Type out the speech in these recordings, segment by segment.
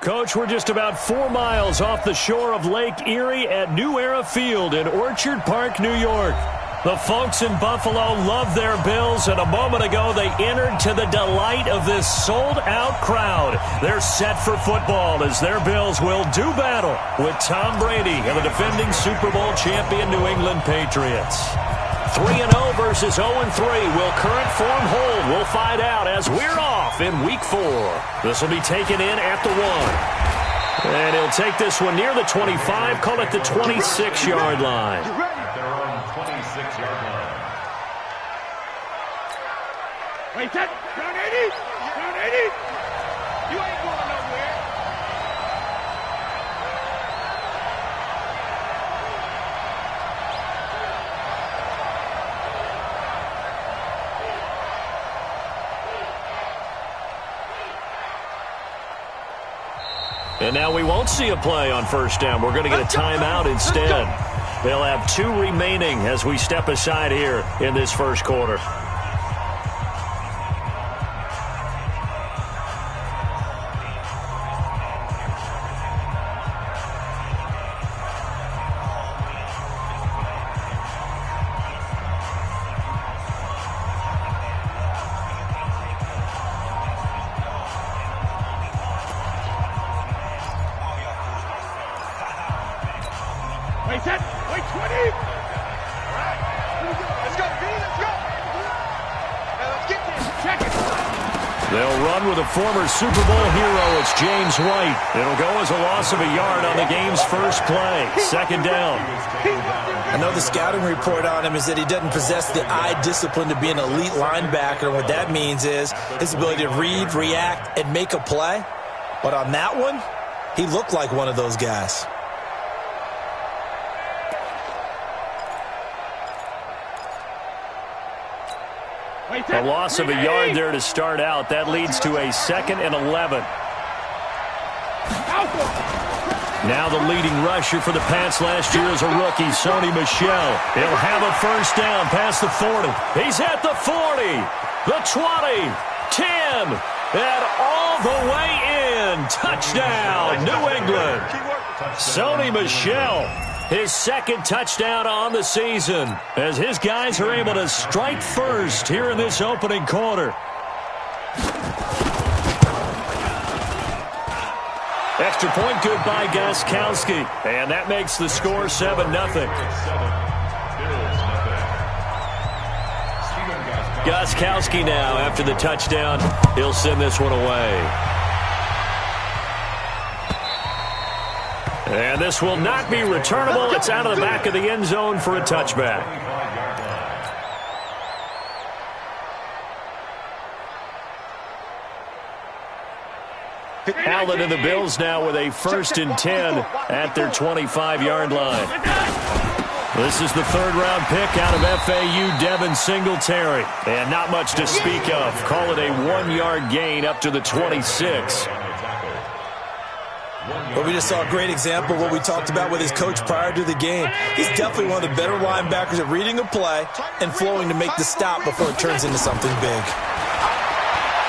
Coach, we're just about 4 miles off the shore of Lake Erie at New Era Field in Orchard Park, New York. The folks in Buffalo love their Bills, and a moment ago they entered to the delight of this sold-out crowd. They're set for football as their Bills will do battle with Tom Brady and the defending Super Bowl champion New England Patriots. 3-0 versus 0-3. Will current form hold? We'll find out as we're off in Week 4. This will be taken in at the 1. And he'll take this one near the 25, call it the 26-yard line. They're on 26-yard line. Wait, that down 80. Down 80. You ain't going nowhere. And now we won't see a play on first down. We're going to get a timeout instead. They'll have 2 remaining as we step aside here in this first quarter. Wait, 20. All right. Let's go, B. Let's go. Now let's get this. Check it. They'll run with a former Super Bowl hero. It's James White. It'll go as a loss of a yard on the game's first play. Second down. I know the scouting report on him is that he doesn't possess the eye discipline to be an elite linebacker. And what that means is his ability to read, react, and make a play. But on that one, he looked like one of those guys. A loss of a yard there to start out. That leads to a 2nd and 11. Now the leading rusher for the Pats last year is a rookie, Sony Michel. He'll have a first down past the 40. He's at the 40, the 20, 10, and all the way in. Touchdown, New England. Sony Michel. His 2nd touchdown on the season as his guys are able to strike first here in this opening quarter. Extra point good by Gostkowski. And that makes the score 7-0. Gostkowski now after the touchdown. He'll send this one away. And this will not be returnable. It's out of the back of the end zone for a touchback. Allen and the Bills now with a 1st and 10 at their 25-yard line. This is the 3rd-round pick out of FAU, Devin Singletary. And not much to speak of. Call it a 1-yard gain up to the 26. But we just saw a great example of what we talked about with his coach prior to the game. He's definitely one of the better linebackers at reading a play and flowing to make the stop before it turns into something big.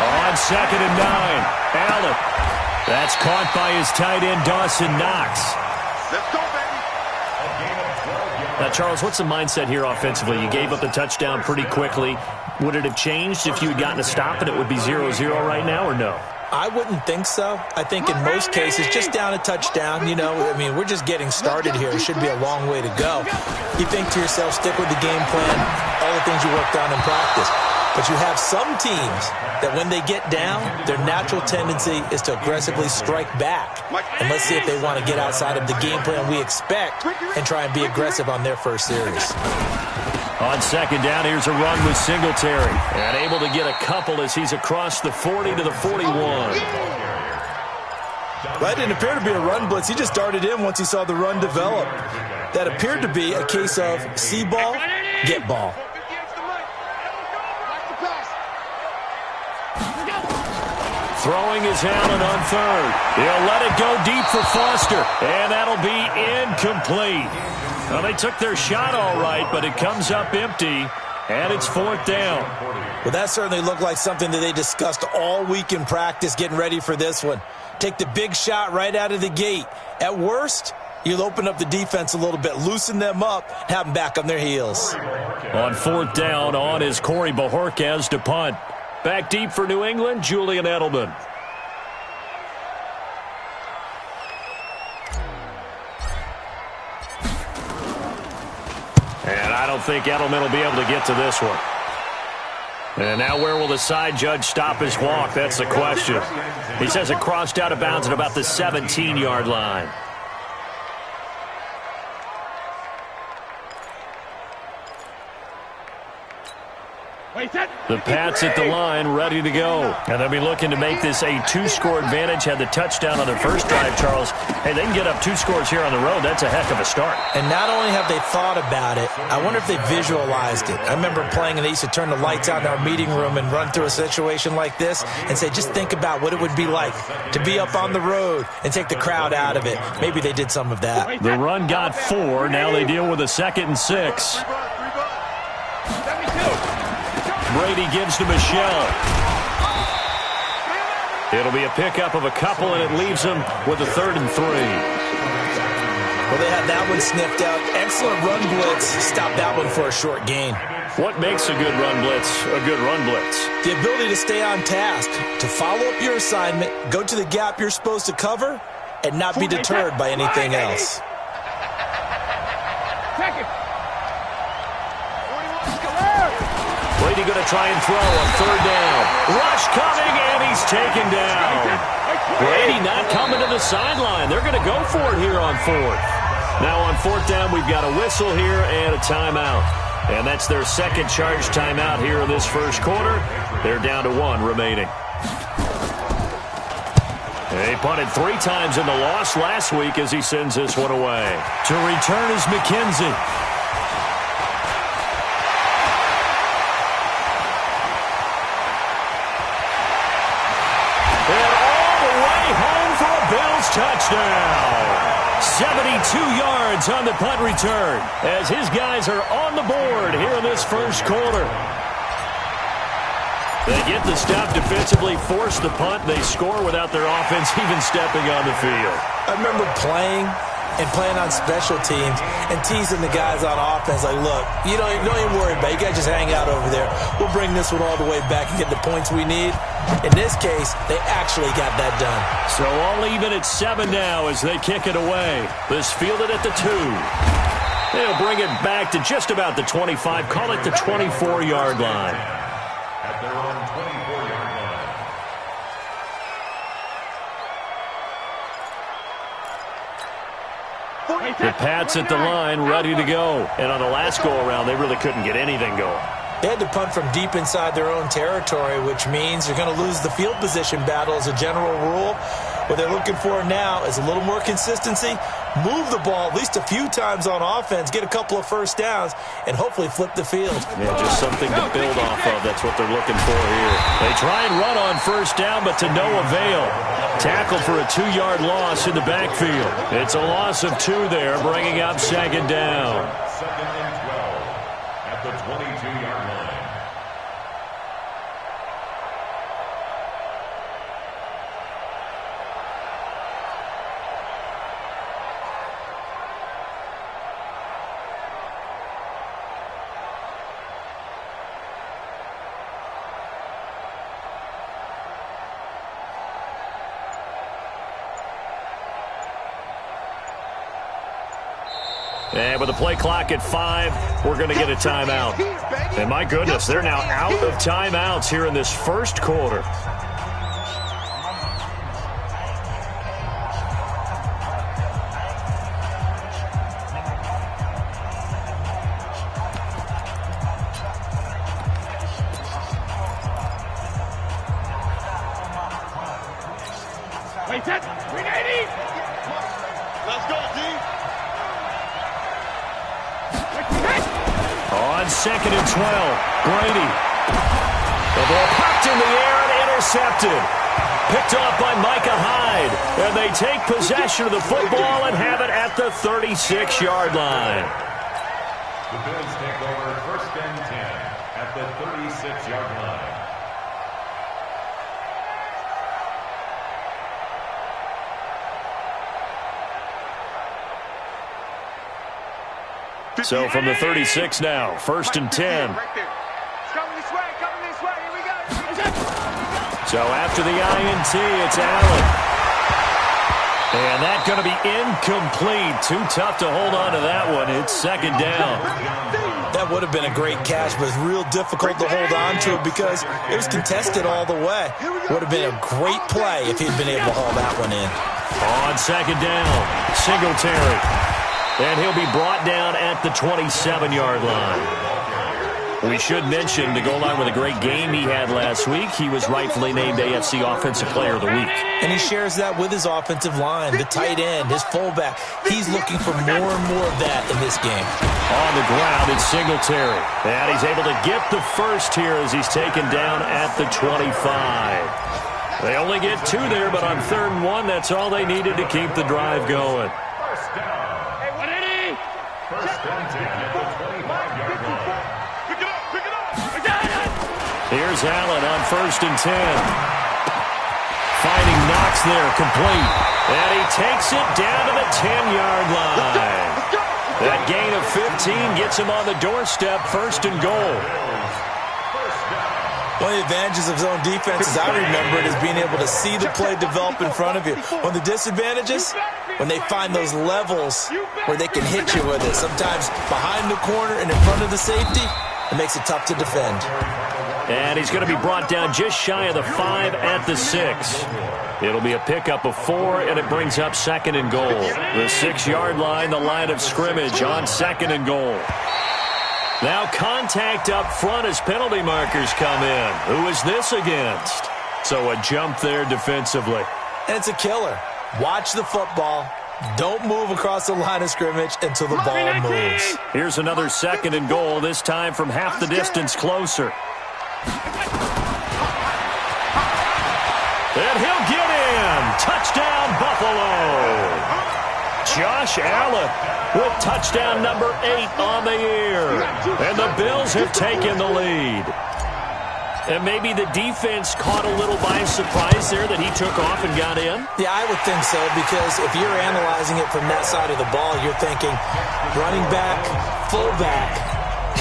On 2nd and 9, Allen. That's caught by his tight end, Dawson Knox. Let's go, baby. Now, Charles, what's the mindset here offensively? You gave up the touchdown pretty quickly. Would it have changed if you had gotten a stop and it would be 0-0 right now, or no? I wouldn't think so. I think in most cases, just down a touchdown, you know, I mean, we're just getting started here. It should be a long way to go. You think to yourself, stick with the game plan, all the things you worked on in practice. But you have some teams that when they get down, their natural tendency is to aggressively strike back. And let's see if they want to get outside of the game plan we expect and try and be aggressive on their first series. On 2nd down, here's a run with Singletary. And able to get a couple as he's across the 40 to the 41. That didn't appear to be a run blitz. He just darted in once he saw the run develop. That appeared to be a case of see ball, get ball. Throwing his Allen on 3rd. He'll let it go deep for Foster. And that'll be incomplete. Well, they took their shot all right, but it comes up empty. And it's 4th down. Well, that certainly looked like something that they discussed all week in practice getting ready for this one. Take the big shot right out of the gate. At worst, you'll open up the defense a little bit, loosen them up, have them back on their heels. On 4th down, on is Corey Bojorquez to punt. Back deep for New England, Julian Edelman. And I don't think Edelman will be able to get to this one. And now where will the side judge stop his walk? That's the question. He says it crossed out of bounds at about the 17-yard line. The Pats at the line, ready to go. And they'll be looking to make this a 2-score advantage. Had the touchdown on their first drive, Charles. Hey, they can get up 2 scores here on the road. That's a heck of a start. And not only have they thought about it, I wonder if they visualized it. I remember playing, and they used to turn the lights out in our meeting room and run through a situation like this and say, just think about what it would be like to be up on the road and take the crowd out of it. Maybe they did some of that. The run got 4. Now they deal with a 2nd and 6. Brady gives to Michelle. It'll be a pickup of a couple, and it leaves them with a 3rd and 3. Well, they had that one sniffed out. Excellent run blitz. Stop that one for a short gain. What makes a good run blitz a good run blitz? The ability to stay on task, to follow up your assignment, go to the gap you're supposed to cover, and not be deterred by anything else. Brady going to try and throw on 3rd down. Rush coming, and he's taken down. Brady not coming to the sideline. They're going to go for it here on 4th. Now on 4th down, we've got a whistle here and a timeout. And that's their 2nd charge timeout here in this first quarter. They're down to 1 remaining. They punted 3 times in the loss last week as he sends this one away. To return is McKenzie. Touchdown. 72 yards on the punt return as his guys are on the board here in this first quarter. They get the stop defensively, force the punt. They score without their offense even stepping on the field. I remember playing on special teams and teasing the guys on offense like, look, don't even worry about it. You guys just hang out over there. We'll bring this one all the way back and get the points we need. In this case, they actually got that done. So all even at 7 now as they kick it away. This fielded at the 2. They'll bring it back to just about the 25. Call it the 24-yard line. At their own 24-yard line. The Pats at the line, ready to go. And on the last go-around, they really couldn't get anything going. They had to punt from deep inside their own territory, which means you're going to lose the field position battle as a general rule. What they're looking for now is a little more consistency, move the ball at least a few times on offense, get a couple of first downs, and hopefully flip the field. Yeah, just something to build off of. That's what they're looking for here. They try and run on first down, but to no avail. Tackled for a 2-yard loss in the backfield. It's a loss of 2 there, bringing up 2nd down. 2nd and 12 at the 22-yard line. And with the play clock at 5, we're going to get a timeout. And my goodness, they're now out of timeouts here in this first quarter. Wait, set, 380. Let's go, D. On 2nd and 12, Brady. The ball popped in the air and intercepted. Picked off by Micah Hyde. And they take possession of the football and have it at the 36-yard line. The Bills take over 1st and 10. at the 36-yard line. So from the 36 now, 1st and 10. So after the INT, it's Allen. And that's going to be incomplete. Too tough to hold on to that one. It's 2nd down. That would have been a great catch, but real difficult to hold on to it because it was contested all the way. Would have been a great play if he'd been able to haul that one in. On 2nd down, Singletary. And he'll be brought down at the 27-yard line. We should mention, to go along with a great game he had last week, he was rightfully named AFC Offensive Player of the Week. And he shares that with his offensive line, the tight end, his fullback. He's looking for more and more of that in this game. On the ground, it's Singletary. And he's able to get the first here as he's taken down at the 25. They only get 2 there, but on 3rd and 1, that's all they needed to keep the drive going. Here's Allen on 1st and 10. Finding Knox there, complete. And he takes it down to the 10-yard line. That gain of 15 gets him on the doorstep, 1st and goal. One of the advantages of zone defense, as I remember it, is being able to see the play develop in front of you. One of the disadvantages, when they find those levels where they can hit you with it. Sometimes behind the corner and in front of the safety, it makes it tough to defend. And he's going to be brought down just shy of the 5 at the 6. It'll be a pickup of 4, and it brings up 2nd and goal. The 6-yard line, the line of scrimmage on 2nd and goal. Now contact up front as penalty markers come in. Who is this against? So a jump there defensively. And it's a killer. Watch the football. Don't move across the line of scrimmage until the ball moves. Here's another 2nd and goal, this time from half the distance closer. And he'll get in. Touchdown, Buffalo. Josh Allen with touchdown number 8 on the year. And the Bills have taken the lead. And maybe the defense caught a little by surprise there that he took off and got in? Yeah, I would think so, because if you're analyzing it from that side of the ball, you're thinking running back, fullback.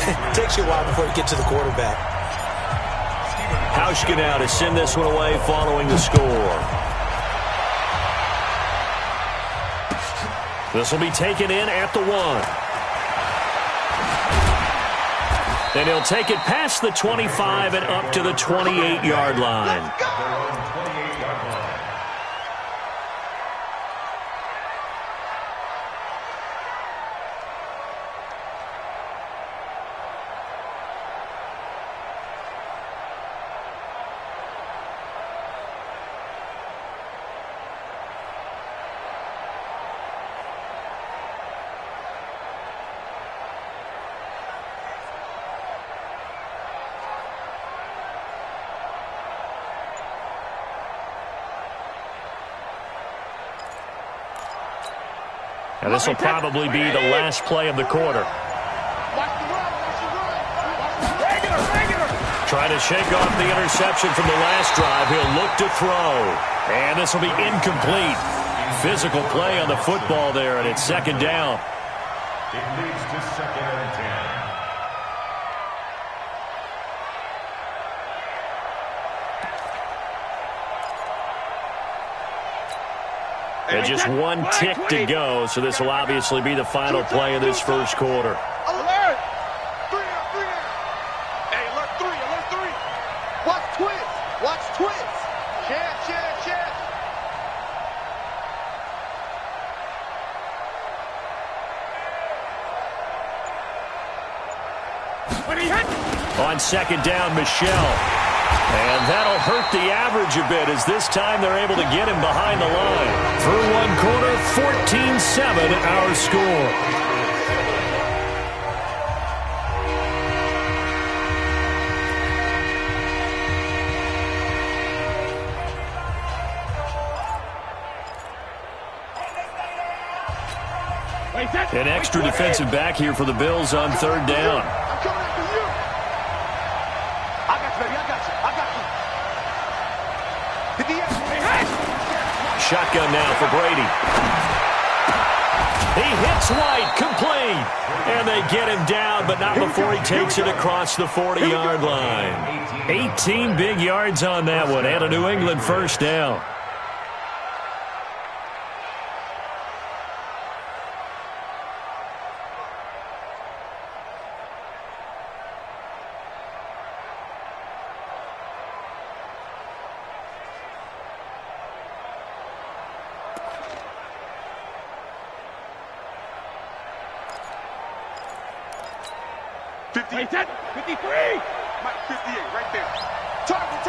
It takes you a while before you get to the quarterback. Hauschka now to send this one away following the score. This will be taken in at the 1. And he'll take it past the 25 and up to the 28-yard line. And this will probably be the last play of the quarter. Trying to shake off the interception from the last drive. He'll look to throw. And this will be incomplete. Physical play on the football there, and it's 2nd down. It leads to 2nd and 10. And just 1 tick to go, so this will obviously be the final play of this first quarter. Alert! 3. Hey, alert 3. Watch twist. Chance. On 2nd down, Michelle. And that'll hurt the average a bit, as this time they're able to get him behind the line. Through 1 quarter, 14-7 our score. An extra defensive back here for the Bills on 3rd down. shotgun now for Brady. He hits White, complete. And they get him down, but not before he takes it across the 40-yard line. 18 big yards on that one, and a New England first down. Hey, 10, 53! Mike, 58, right there. Target!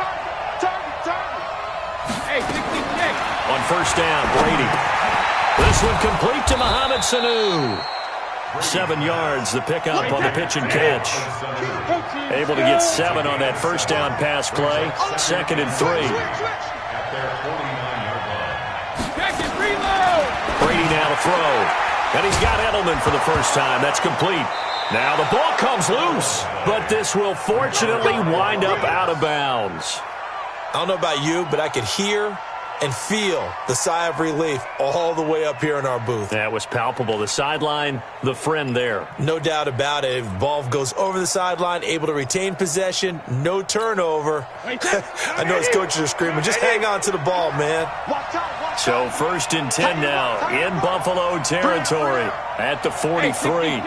Hey, 66! On first down, Brady. This one complete to Mohamed Sanu. 7 yards, the pickup on the pitch and catch. Able to get 7 on that first down pass play. 2nd and 3. At their 49-yard line. Jackson, reload! Brady now to throw. And he's got Edelman for the first time. That's complete. Now the ball comes loose, but this will fortunately wind up out of bounds. I don't know about you, but I could hear and feel the sigh of relief all the way up here in our booth. That was palpable. The sideline, the friend there. No doubt about it. If the ball goes over the sideline, able to retain possession, no turnover. I know his coaches are screaming, just hang on to the ball, man. So 1st and 10 now in Buffalo territory at the 43.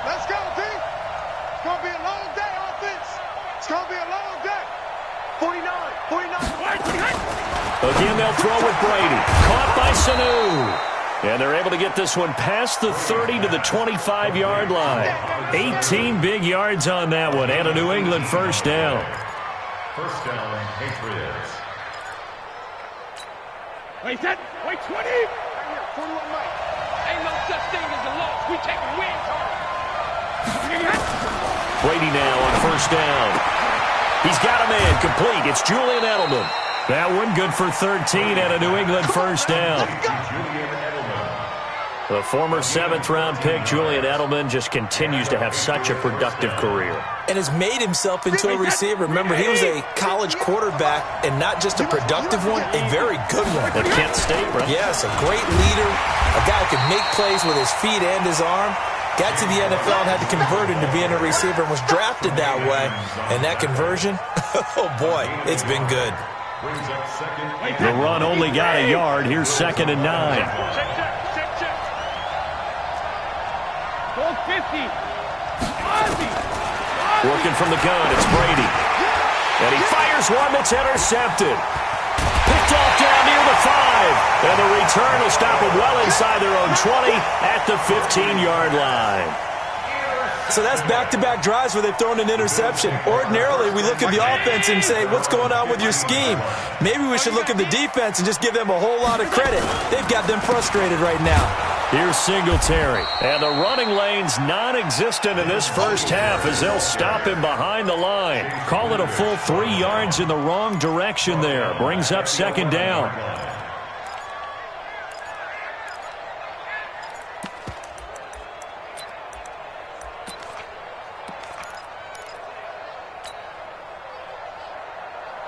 Let's go, D. It's going to be a long day, offense. It's going to be a long day. 49. Again, they'll throw with Brady. Caught by Sanu. And they're able to get this one past the 30 to the 25-yard line. 18 big yards on that one, and a New England first down. First down, Patriots. Wait, 20. Right here, 41 Mike. Ain't no such thing as a loss. We take wins home. Brady now on first down. He's got a man complete. It's Julian Edelman. That one good for 13 and a New England first down. The former 7th-round pick, Julian Edelman, just continues to have such a productive career. And has made himself into a receiver. Remember, he was a college quarterback, and not just a productive one, a very good one. At Kent State, right? Yes, a great leader, a guy who can make plays with his feet and his arm. Got to the NFL and had to convert into being a receiver and was drafted that way. And that conversion, oh boy, it's been good. The run only got a yard. Here's 2nd and 9. 50. Working from the gun, it's Brady. And he fires one that's intercepted. Picked off down near the 5. And the return will stop them well inside their own 20 at the 15-yard line. So that's back-to-back drives where they've thrown an interception. Ordinarily, we look at the offense and say, what's going on with your scheme? Maybe we should look at the defense and just give them a whole lot of credit. They've got them frustrated right now. Here's Singletary. And the running lane's non-existent in this first half as they'll stop him behind the line. Call it a full 3 yards in the wrong direction there. Brings up 2nd down.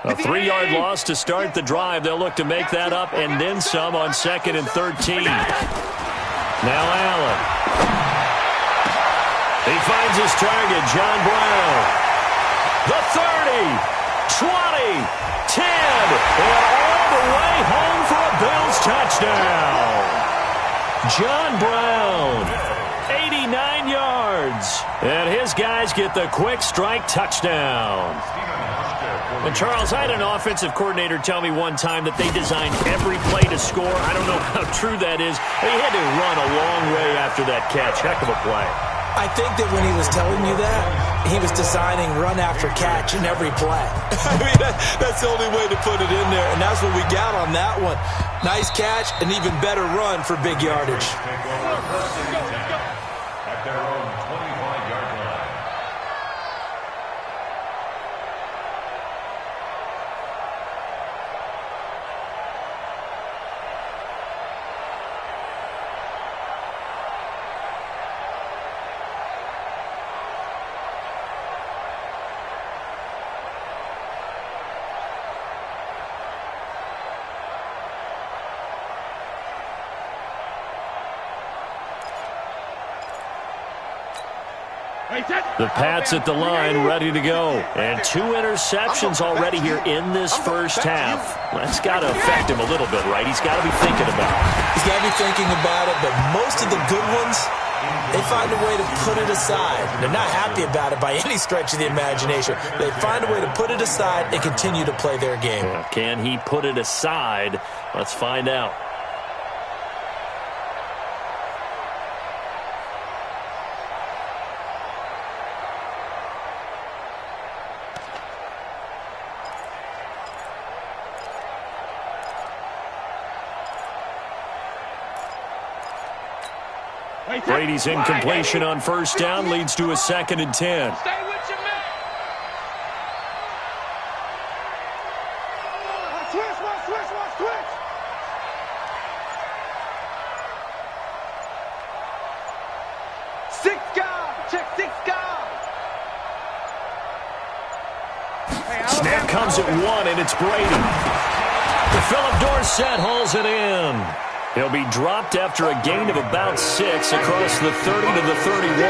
A 3-yard loss to start the drive. They'll look to make that up and then some on 2nd and 13. Now Allen. He finds his target, John Brown. The 30, 20, 10, and all the way home for a Bills touchdown. John Brown, 89 yards. And his guys get the quick strike touchdown. And, Charles, I had an offensive coordinator tell me one time that they designed every play to score. I don't know how true that is, but he had to run a long way after that catch. Heck of a play. I think that when he was telling you that, he was designing run after catch in every play. I mean, that's the only way to put it in there, and that's what we got on that one. Nice catch, an even better run for big yardage. At their own 25-yard line. The Pats at the line, ready to go. And 2 interceptions already here in this first half. That's got to affect him a little bit, right? He's got to be thinking about it. He's got to be thinking about it, but most of the good ones, they find a way to put it aside. They're not happy about it by any stretch of the imagination. They find a way to put it aside and continue to play their game. Can he put it aside? Let's find out. Brady's incompletion on first down leads to a 2nd and 10. Stay with your man. Switch. Six guard. Check 6 guard. Snap comes at 1, and it's Brady. Philip Dorsett hauls it in. He'll be dropped after a gain of about 6 across the 30 to the 31.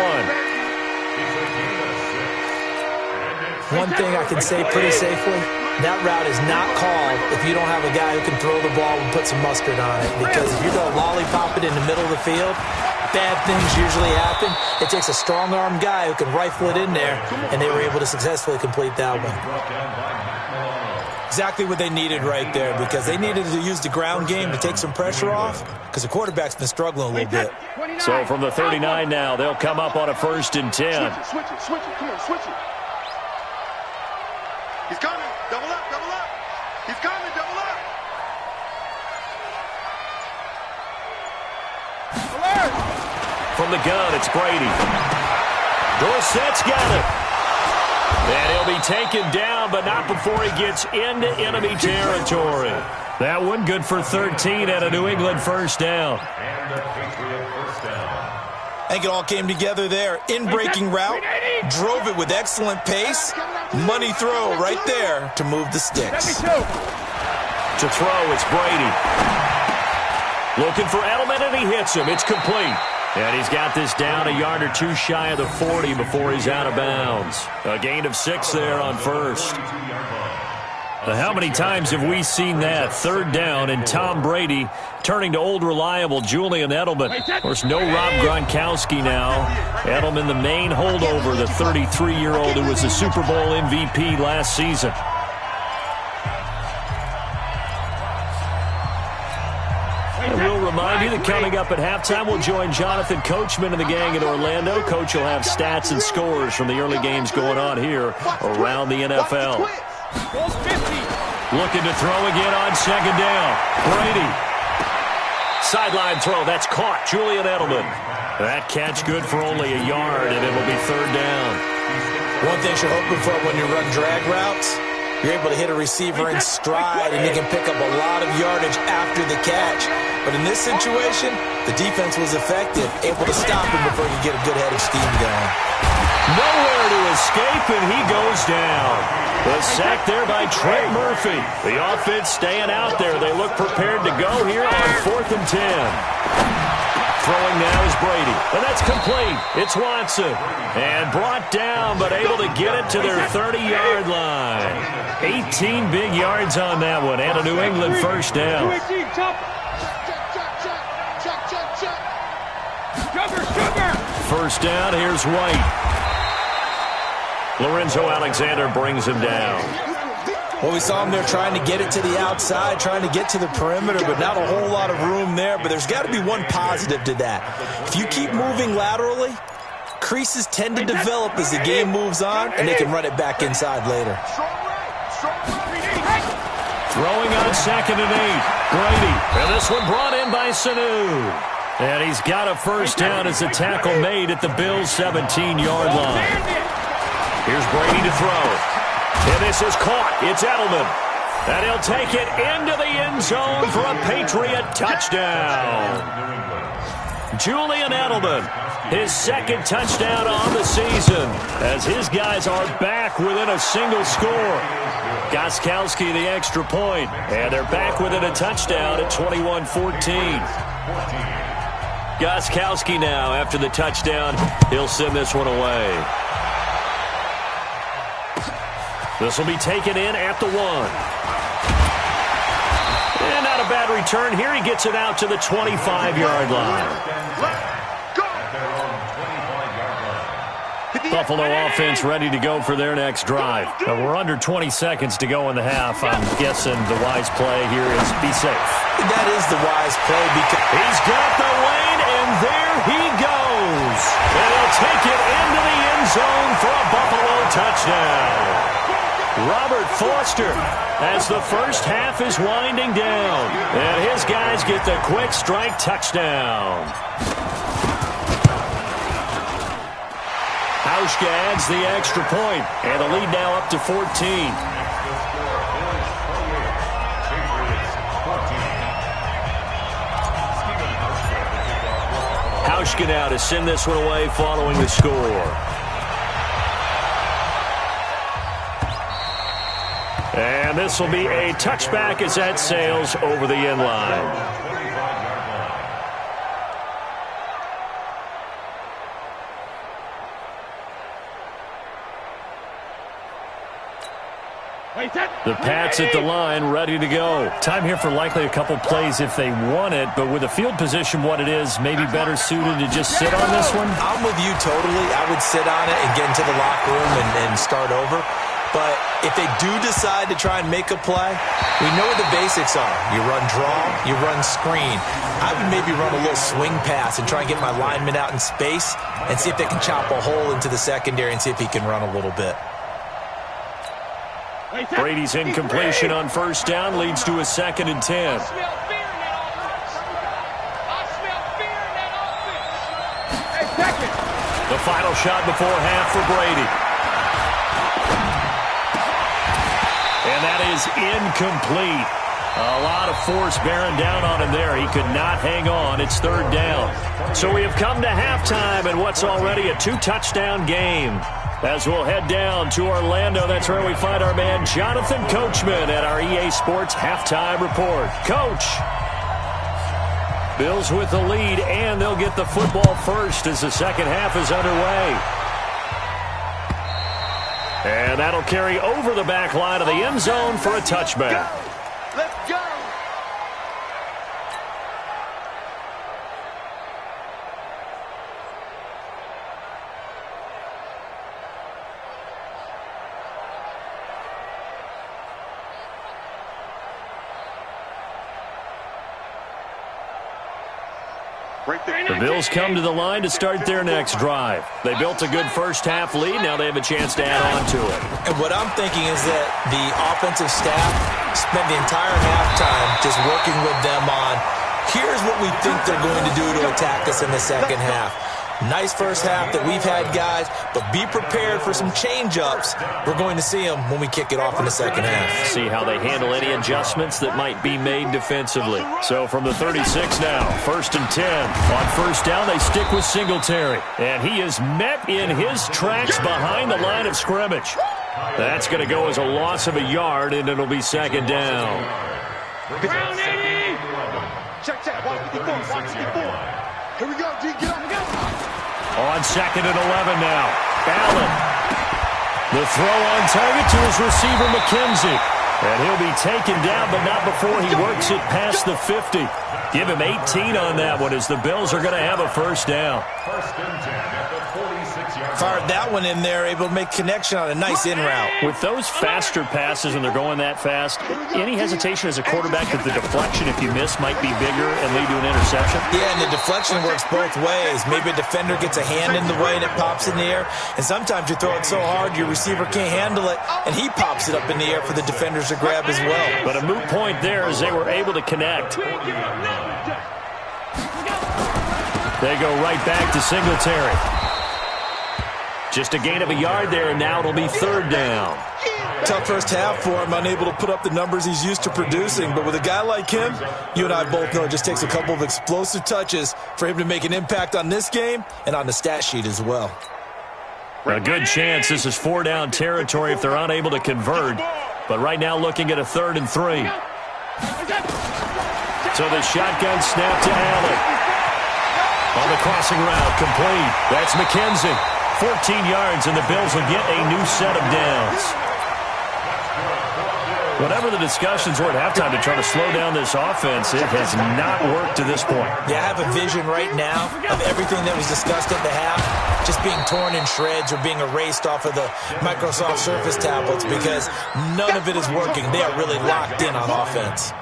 One thing I can say pretty safely, that route is not called if you don't have a guy who can throw the ball and put some mustard on it. Because if you're going to lollipop it in the middle of the field, bad things usually happen. It takes a strong-armed guy who can rifle it in there, and they were able to successfully complete that one. Exactly what they needed right there, because they needed to use the ground game to take some pressure off, because the quarterback's been struggling a little bit. So from the 39 now, they'll come up on a 1st and 10. Switch it. Come on, switch it. He's coming. Double up. He's coming. Double up. Alert! From the gun, it's Brady. Dorsett's got it. And he'll be taken down, but not before he gets into enemy territory. That one good for 13 and a New England first down. And a Patriot first down. I think it all came together there. In-breaking route, drove it with excellent pace. Money throw right there to move the sticks. To throw, it's Brady. Looking for Edelman, and he hits him. It's complete. And he's got this down a yard or 2 shy of the 40 before he's out of bounds. A gain of 6 there on first. How many times have we seen that? 3rd down and Tom Brady turning to old reliable Julian Edelman. Of course, no Rob Gronkowski now. Edelman, the main holdover, the 33-year-old who was the Super Bowl MVP last season. And we'll remind you that coming up at halftime, we'll join Jonathan Coachman and the gang in Orlando. Coach will have stats and scores from the early games going on here around the NFL. Looking to throw again on 2nd down. Brady. Sideline throw. That's caught. Julian Edelman. That catch good for only a yard, and it'll be 3rd down. One thing you're hoping for when you run drag routes, you're able to hit a receiver in stride, and he can pick up a lot of yardage after the catch. But in this situation, the defense was effective, able to stop him before he could get a good head of steam going. Nowhere to escape, and he goes down. The sack there by Trent Murphy. The offense staying out there. They look prepared to go here on 4th and 10. Throwing now is Brady. And that's complete. It's Watson. And brought down, but able to get it to their 30-yard line. 18 big yards on that one. And a New England first down. First down, here's White. Lorenzo Alexander brings him down. Well, we saw him there trying to get it to the outside, trying to get to the perimeter, but not a whole lot of room there. But there's got to be one positive to that. If you keep moving laterally, creases tend to develop as the game moves on, and they can run it back inside later. Throwing on 2nd and 8. Brady. And this one brought in by Sanu. And he's got a first down as a tackle made at the Bills' 17-yard line. Here's Brady to throw. And this is caught. It's Edelman. And he'll take it into the end zone for a Patriot touchdown. Julian Edelman, his 2nd touchdown on the season, as his guys are back within a single score. Gostkowski the extra point, and they're back within a touchdown at 21-14. Gostkowski now, after the touchdown, he'll send this one away. This will be taken in at the 1. And not a bad return here. He gets it out to the 25-yard line. Buffalo offense ready to go for their next drive. We're under 20 seconds to go in the half. I'm guessing the wise play here is be safe. That is the wise play because he's got the lane, and there he goes. And he'll take it into the end zone for a Buffalo touchdown. Robert Foster as the first half is winding down. And his guys get the quick strike touchdown. Hauschka adds the extra point, and the lead now up to 14. Hauschka now to send this one away following the score. And this will be a touchback as that sails over the end line. The Pats at the line, ready to go. Time here for likely a couple plays if they want it, but with the field position what it is, maybe better suited to just sit on this one? I'm with you totally. I would sit on it and get into the locker room and start over. But if they do decide to try and make a play, we know what the basics are. You run draw, you run screen. I would maybe run a little swing pass and try and get my lineman out in space and see if they can chop a hole into the secondary and see if he can run a little bit. Brady's incompletion on first down leads to a 2nd and 10. The final shot before half for Brady. And that is incomplete. A lot of force bearing down on him there. He could not hang on. It's 3rd down. So we have come to halftime in what's already a 2-touchdown game. As we'll head down to Orlando, that's where we find our man Jonathan Coachman at our EA Sports Halftime Report. Coach. Bills with the lead, and they'll get the football first as the second half is underway. And that'll carry over the back line of the end zone for a touchback. Let's go. The Bills come to the line to start their next drive. They built a good first half lead. Now they have a chance to add on to it. And what I'm thinking is that the offensive staff spent the entire halftime just working with them on, here's what we think they're going to do to attack us in the second half. Nice first half that we've had, guys, but be prepared for some change-ups. We're going to see them when we kick it off in the second half. See how they handle any adjustments that might be made defensively. So from the 36 now, 1st and 10. On first down, they stick with Singletary. And he is met in his tracks behind the line of scrimmage. That's going to go as a loss of a yard, and it'll be 2nd down. Ground 80. Check. 154. 154. Here we go, G. Get up. On 2nd and 11 now. Allen. The throw on target to his receiver, McKenzie. And he'll be taken down, but not before he works it past the 50. Give him 18 on that one as the Bills are going to have a first down. 1st and 10 at the 46-yard. Fired that one in there, able to make connection on a nice in route. With those faster passes and they're going that fast, any hesitation as a quarterback that the deflection, if you miss, might be bigger and lead to an interception? Yeah, and the deflection works both ways. Maybe a defender gets a hand in the way and it pops in the air. And sometimes you throw it so hard your receiver can't handle it, and he pops it up in the air for the defenders to grab as well. But a moot point there as they were able to connect. They go right back to Singletary. Just a gain of a yard there, and now it'll be 3rd down. Tough first half for him, unable to put up the numbers he's used to producing. But with a guy like him, you and I both know it just takes a couple of explosive touches for him to make an impact on this game and on the stat sheet as well. A good chance this is 4-down territory if they're unable to convert. But right now looking at a 3rd and 3. So the shotgun snap to Allen. On the crossing route, complete. That's McKenzie. 14 yards, and the Bills will get a new set of downs. Whatever the discussions were at halftime to try to slow down this offense, it has not worked to this point. Yeah, I have a vision right now of everything that was discussed at the half just being torn in shreds or being erased off of the Microsoft Surface tablets because none of it is working. They are really locked in on offense.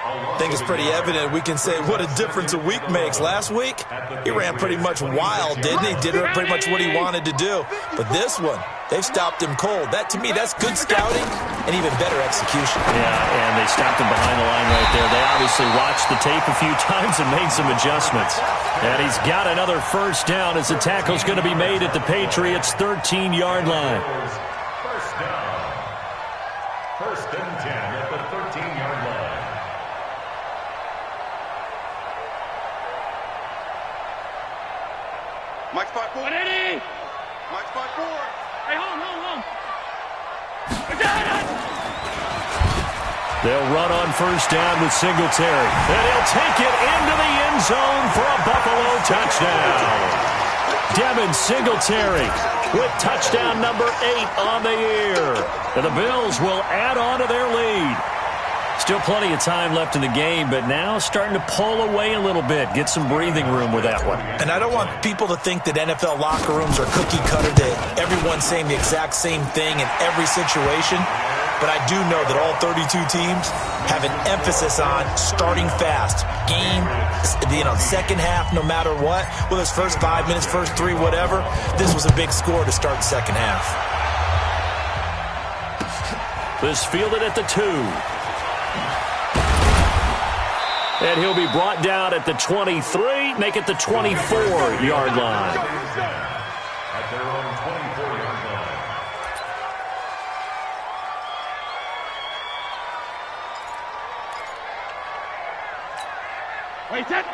I think it's pretty evident. We can say what a difference a week makes. Last week, he ran pretty much wild, didn't he? Did pretty much what he wanted to do. But this one, they've stopped him cold. That, to me, that's good scouting and even better execution. Yeah, and they stopped him behind the line right there. They obviously watched the tape a few times and made some adjustments. And he's got another first down as the tackle's going to be made at the Patriots' 13-yard line. First down. First and 10 at the 13-yard line. Mike spot 4. 180. Mike spot 4. Hey, hold. They'll run on first down with Singletary. And he'll take it into the end zone for a Buffalo touchdown. Devin Singletary with touchdown number 8 on the year. And the Bills will add on to their lead. Still plenty of time left in the game, but now starting to pull away a little bit. Get some breathing room with that one. And I don't want people to think that NFL locker rooms are cookie cutter, that everyone's saying the exact same thing in every situation. But I do know that all 32 teams have an emphasis on starting fast. Game, second half, no matter what. Whether it's first 5 minutes, first 3, whatever. This was a big score to start the second half. This fielded at the 2. And he'll be brought down at the 23, make it the 24-yard line. At their own 24-yard line.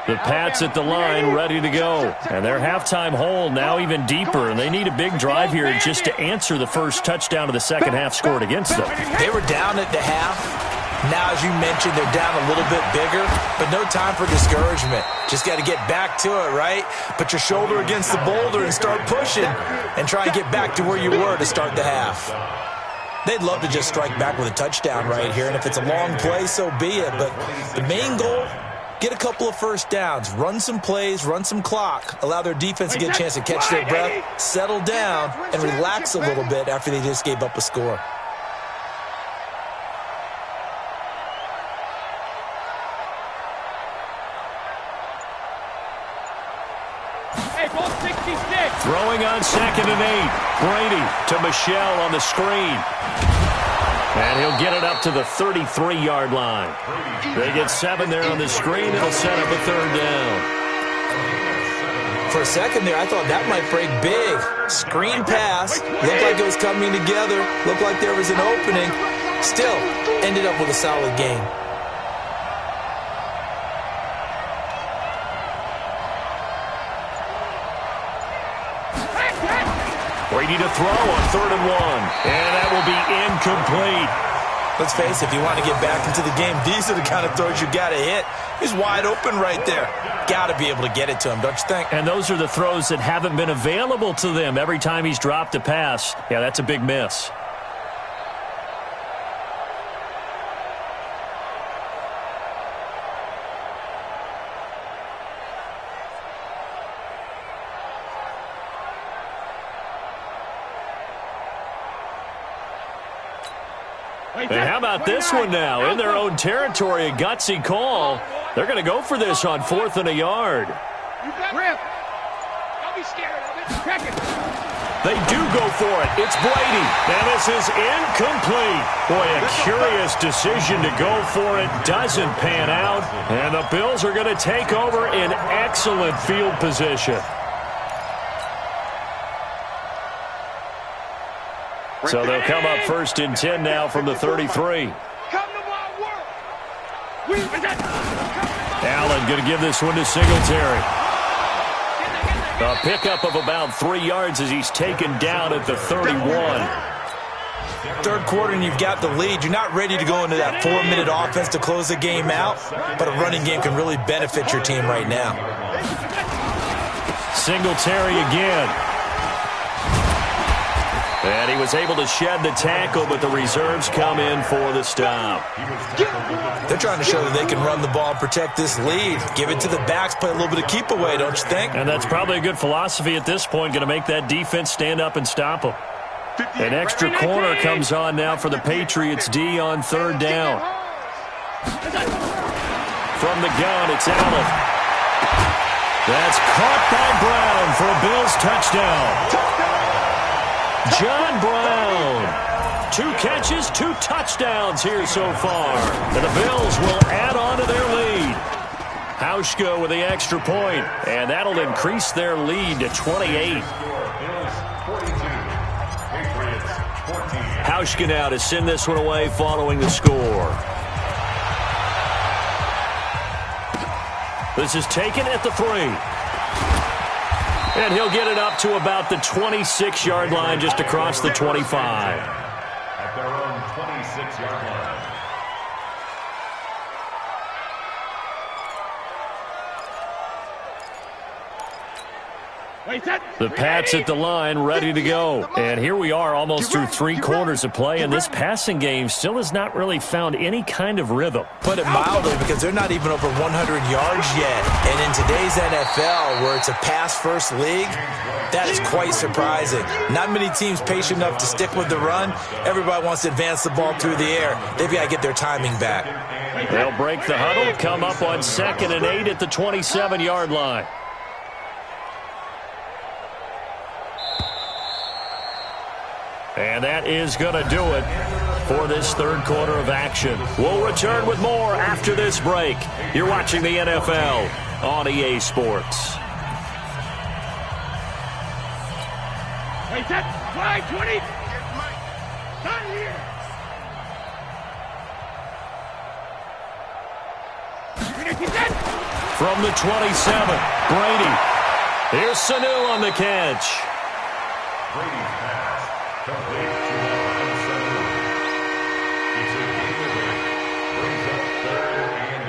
The Pats at the line, ready to go. And their halftime hole now even deeper, and they need a big drive here just to answer the first touchdown of the second half scored against them. They were down at the half. Now, as you mentioned, they're down a little bit bigger, but no time for discouragement. Just got to get back to it, right? Put your shoulder against the boulder and start pushing and try and get back to where you were to start the half. They'd love to just strike back with a touchdown right here, and if it's a long play, so be it. But the main goal, get a couple of first downs, run some plays, run some clock, allow their defense to get a chance to catch their breath, settle down, and relax a little bit after they just gave up a score. Throwing on 2nd and 8. Brady to Michelle on the screen. And he'll get it up to the 33-yard line. They get 7 there on the screen. It'll set up a third down. For a second there, I thought that might break big. Screen pass. Looked like it was coming together. Looked like there was an opening. Still, ended up with a solid game. Brady to throw on 3rd and 1. And that will be incomplete. Let's face it, if you want to get back into the game, these are the kind of throws you got to hit. He's wide open right there. Got to be able to get it to him, don't you think? And those are the throws that haven't been available to them every time he's dropped a pass. Yeah, that's a big miss. And how about this one now? In their own territory, a gutsy call. They're going to go for this on 4th and a yard. Grip. Don't be scared of it. Check it. They do go for it. It's Brady. And this is incomplete. Boy, a curious decision to go for it. Doesn't pan out. And the Bills are going to take over in excellent field position. So they'll come up 1st and 10 now from the 33. Allen going to give this one to Singletary. A pickup of about 3 yards as he's taken down at the 31. Third quarter and you've got the lead. You're not ready to go into that 4-minute offense to close the game out, but a running game can really benefit your team right now. Singletary again. And he was able to shed the tackle, but the reserves come in for the stop. They're trying to show that they can run the ball and protect this lead. Give it to the backs, play a little bit of keep away, don't you think? And that's probably a good philosophy at this point, going to make that defense stand up and stop them. An extra corner comes on now for the Patriots D on third down. From the gun, it's Allen. That's caught by Brown for a Bills touchdown. John Brown. 2 catches, 2 touchdowns here so far. And the Bills will add on to their lead. Hauschka with the extra point, and that'll increase their lead to 28. Hauschka now to send this one away following the score. This is taken at the 3. And he'll get it up to about the 26-yard line, just across the 25. At their own 26-yard line. The Pats at the line, ready to go. And here we are almost through 3 quarters of play, and this passing game still has not really found any kind of rhythm. Put it mildly, because they're not even over 100 yards yet. And in today's NFL, where it's a pass-first league, that is quite surprising. Not many teams patient enough to stick with the run. Everybody wants to advance the ball through the air. They've got to get their timing back. They'll break the huddle, come up on 2nd and 8 at the 27-yard line. And that is going to do it for this third quarter of action. We'll return with more after this break. You're watching the NFL on EA Sports. Wait, set, fly, 20. Not here. From the 27, Brady. Here's Sanu on the catch. Brady's pass complete to Mohamed Sanu. It's a gain of 8. Brings up 3rd and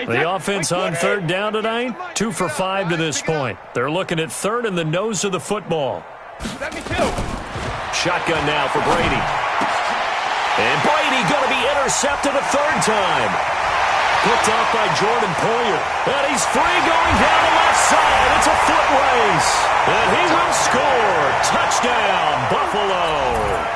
inches. The offense on 3rd down tonight, 2 for 5 to this point. They're looking at 3rd in the nose of the football. Shotgun now for Brady. And Brady going to be intercepted a 3rd time. Picked off by Jordan Poyer. And he's free going down the left side. It's a foot race. And he will score. Touchdown, Buffalo.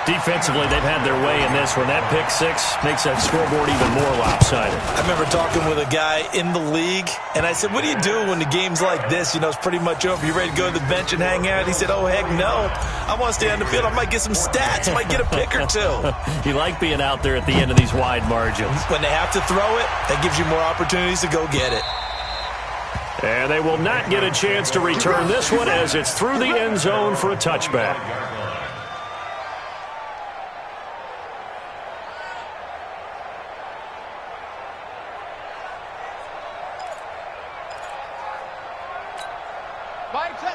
Defensively, they've had their way in this one. That pick 6 makes that scoreboard even more lopsided. I remember talking with a guy in the league, and I said, what do you do when the game's like this? You know, it's pretty much over. You ready to go to the bench and hang out? He said, oh, heck no. I want to stay on the field. I might get some stats. I might get a pick or 2. You like being out there at the end of these wide margins. When they have to throw it, that gives you more opportunities to go get it. And they will not get a chance to return this one as it's through the end zone for a touchback.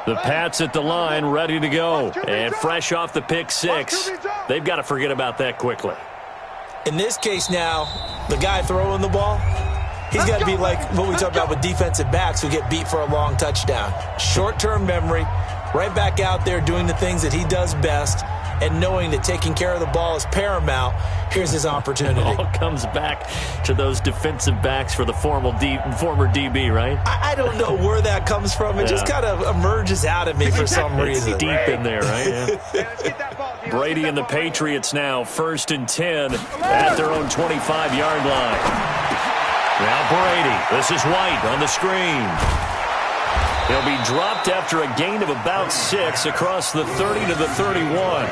The Pats at the line, ready to go. And fresh off the pick 6, they've got to forget about that quickly. In this case now, the guy throwing the ball, he's got to be like what we talk about with defensive backs who get beat for a long touchdown. Short-term memory, right back out there doing the things that he does best, and knowing that taking care of the ball is paramount. Here's his opportunity. It all comes back to those defensive backs for the former DB, right? I don't know where that comes from. It just kind of emerges out at me for some reason. It's deep in there, right? Yeah. Brady and the Patriots now 1st and 10 at their own 25-yard line. Now Brady. This is White on the screen. He'll be dropped after a gain of about 6 across the 30 to the 31.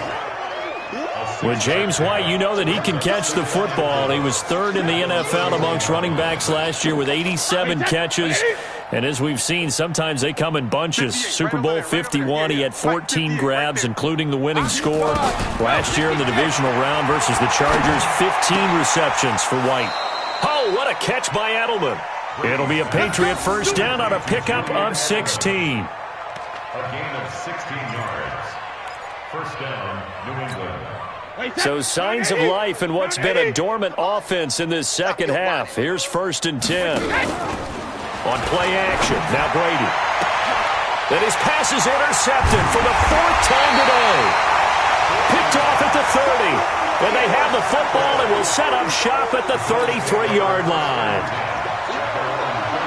With James White, you know that he can catch the football. He was 3rd in the NFL amongst running backs last year with 87 catches. And as we've seen, sometimes they come in bunches. Super Bowl 51, he had 14 grabs, including the winning score. Last year in the divisional round versus the Chargers, 15 receptions for White. Oh, what a catch by Edelman. It'll be a Patriot first down on a pickup of 16. A gain of 16 yards. First down, New England. So signs of life in what's been a dormant offense in this second half. Here's 1st and 10. On play action, now Brady. And his pass is intercepted for the 4th time today. Picked off at the 30. And they have the football and will set up shop at the 33-yard line.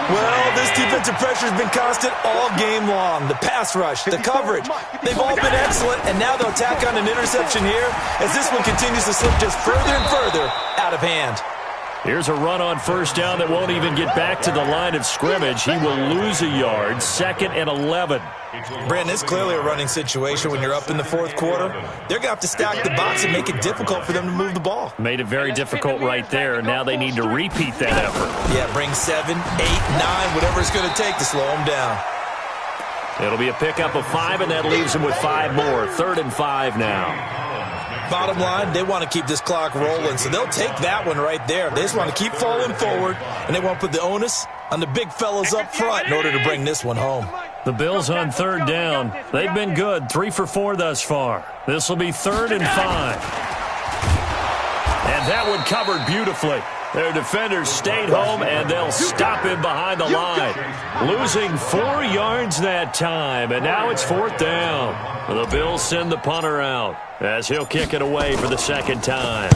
Well, this defensive pressure has been constant all game long. The pass rush, the coverage, they've all been excellent, and now they'll tack on an interception here as this one continues to slip just further and further out of hand. Here's a run on 1st down that won't even get back to the line of scrimmage. He will lose a yard, 2nd and 11. Brandon, it's clearly a running situation when you're up in the 4th quarter. They're going to have to stack the box and make it difficult for them to move the ball. Made it very difficult right there. Now they need to repeat that effort. Yeah, bring 7, 8, 9, whatever it's going to take to slow them down. It'll be a pickup of 5, and that leaves them with 5 more. 3rd and 5 now. Bottom line, they want to keep this clock rolling, so they'll take that one right there. They just want to keep falling forward, and they want to put the onus on the big fellas up front in order to bring this one home. The Bills on 3rd down. They've been good, 3 for 4 thus far. This will be 3rd and 5. And that one covered beautifully. Their defenders stayed home, and they'll stop him behind the line. Losing 4 yards that time, and now it's 4th down. The Bills send the punter out as he'll kick it away for the 2nd time.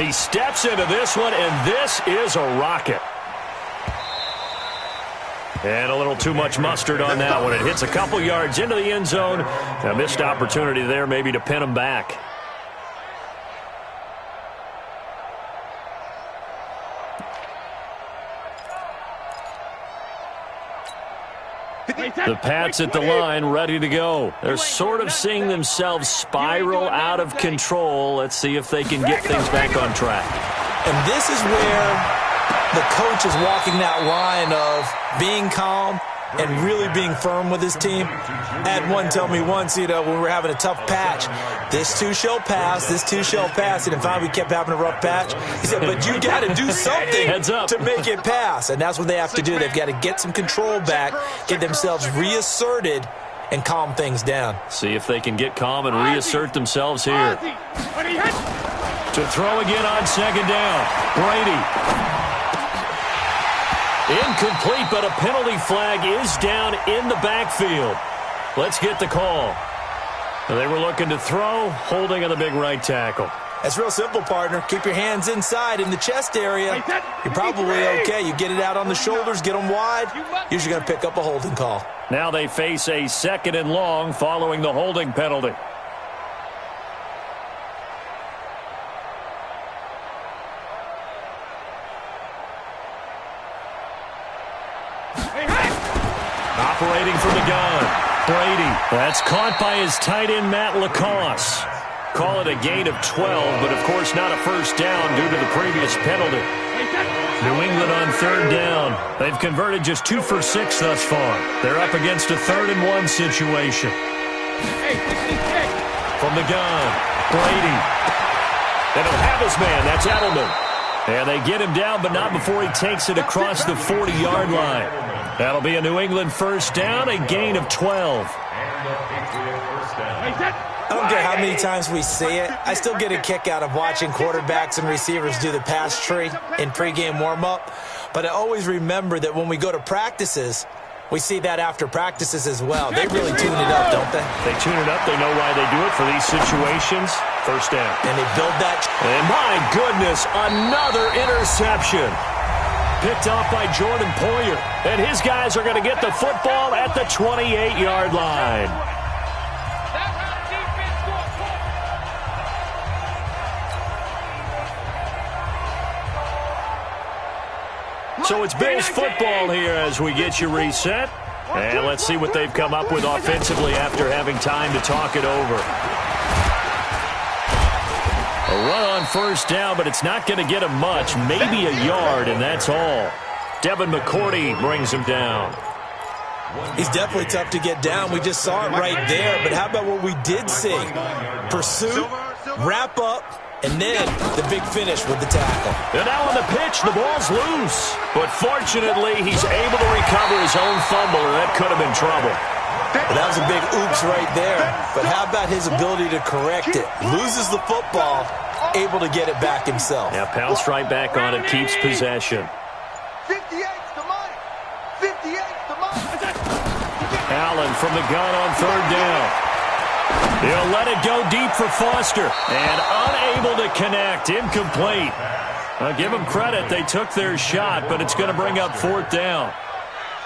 He steps into this one, and this is a rocket. And a little too much mustard on that one. It hits a couple yards into the end zone. A missed opportunity there maybe to pin him back. The Pats at the line, ready to go. They're sort of seeing themselves spiral out of control. Let's see if they can get things back on track. And this is where the coach is walking that line of being calm and really being firm with his team. I had one tell me once, when we were having a tough patch, this too shall pass, this too shall pass. And finally we kept having a rough patch. He said, but you got to do something to make it pass. And that's what they have to do. They've got to get some control back, get themselves reasserted, and calm things down. See if they can get calm and reassert themselves here. To throw again on 2nd down. Brady. Incomplete, but a penalty flag is down in the backfield. Let's get the call. They were looking to throw, holding on the big right tackle. That's real simple, partner. Keep your hands inside in the chest area. You're probably okay. You get it out on the shoulders, get them wide. Usually going to pick up a holding call. Now they face a 2nd and long following the holding penalty. Operating from the gun, Brady. That's caught by his tight end, Matt LaCosse. Call it a gain of 12, but of course not a 1st down due to the previous penalty. New England on 3rd down. They've converted just 2 for 6 thus far. They're up against a 3rd and 1 situation. From the gun, Brady. And he'll have his man. That's Edelman. And they get him down, but not before he takes it across the 40-yard line. That'll be a New England 1st down, a gain of 12. I don't care how many times we see it. I still get a kick out of watching quarterbacks and receivers do the pass tree in pregame warm-up. But I always remember that when we go to practices, we see that after practices as well. They really tune it up, don't they? They tune it up. They know why they do it for these situations. 1st down. And they build that. And my goodness, another interception. Picked off by Jordan Poyer. And his guys are going to get the football at the 28-yard line. So it's Bills football here as we get you reset. And let's see what they've come up with offensively after having time to talk it over. A run on 1st down, but it's not going to get him much. Maybe a yard, and that's all. Devin McCourty brings him down. He's definitely tough to get down. We just saw it right there. But how about what we did see? Pursuit, wrap up, and then the big finish with the tackle. And now on the pitch, the ball's loose. But fortunately, he's able to recover his own fumble, and that could have been trouble. Well, that was a big oops right there. But how about his ability to correct it? Loses the football, able to get it back himself. Yeah, pounced right back on it, keeps possession. 58's the money. 58's the money. Allen from the gun on third down. He'll let it go deep for Foster. And unable to connect. Incomplete. I'll give them credit. They took their shot, but it's going to bring up fourth down.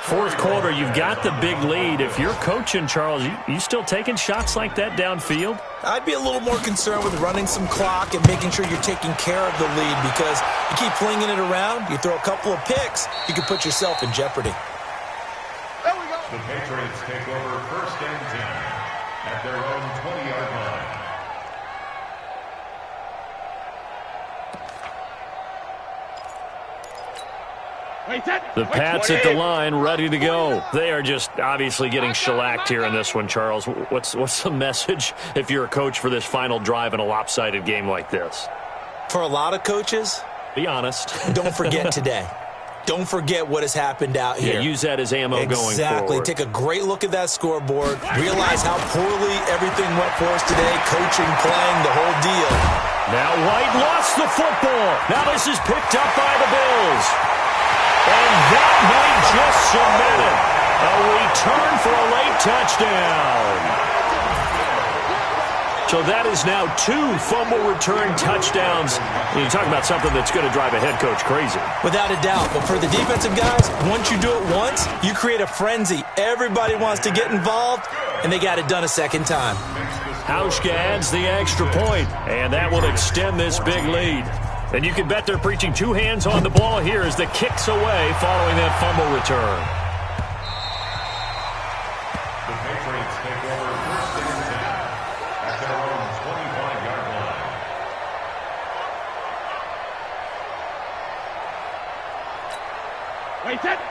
Fourth quarter, you've got the big lead. If you're coaching, Charles, you still taking shots like that downfield? I'd be a little more concerned with running some clock and making sure you're taking care of the lead, because you keep flinging it around, you throw a couple of picks, you can put yourself in jeopardy. There we go. The Patriots take over first and 10 at their own 20-yard line. The Pats at the line, ready to go. They are just obviously getting shellacked here in this one, Charles. What's the message if you're a coach for this final drive in a lopsided game like this? For a lot of coaches, be honest. Don't forget today. Don't forget what has happened out here. Yeah, use that as ammo going forward. Exactly. Take a great look at that scoreboard. Realize how poorly everything went for us today. Coaching, playing, the whole deal. Now White lost the football. Now this is picked up by the Bills. And that might just cement it. A return for a late touchdown. So that is now 2 fumble return touchdowns. You talk about something that's going to drive a head coach crazy. Without a doubt. But for the defensive guys, once you do it once, you create a frenzy. Everybody wants to get involved, and they got it done a second time. Hauschka adds the extra point, and that will extend this big lead. And you can bet they're preaching 2 hands on the ball here as the kick's away following that fumble return. The Patriots take over first and 10 at their own 25-yard line.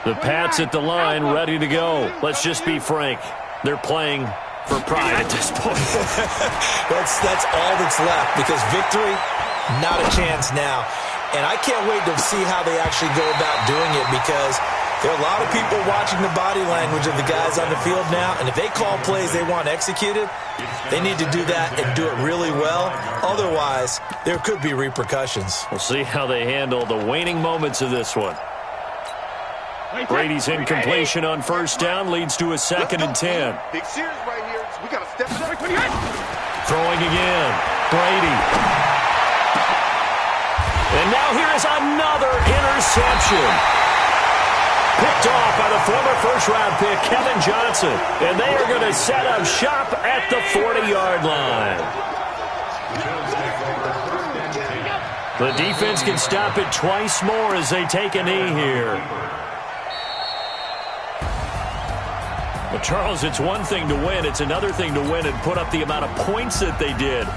The Pats at the line, ready to go. Let's just be frank. They're playing for pride at this point. That's all that's left, because victory, not a chance now. And I can't wait to see how they actually go about doing it, because there are a lot of people watching the body language of the guys on the field now, and if they call plays they want executed, they need to do that and do it really well. Otherwise, there could be repercussions. We'll see how they handle the waning moments of this one. Brady's incompletion on first down leads to a 2nd and 10. Big series right here. So we got to step it up. Throwing again. Brady. And now here is another interception. Picked off by the former first-round pick, Kevin Johnson. And they are going to set up shop at the 40-yard line. The defense can stop it twice more as they take a knee here. Well, Charles, it's one thing to win. It's another thing to win and put up the amount of points that they did.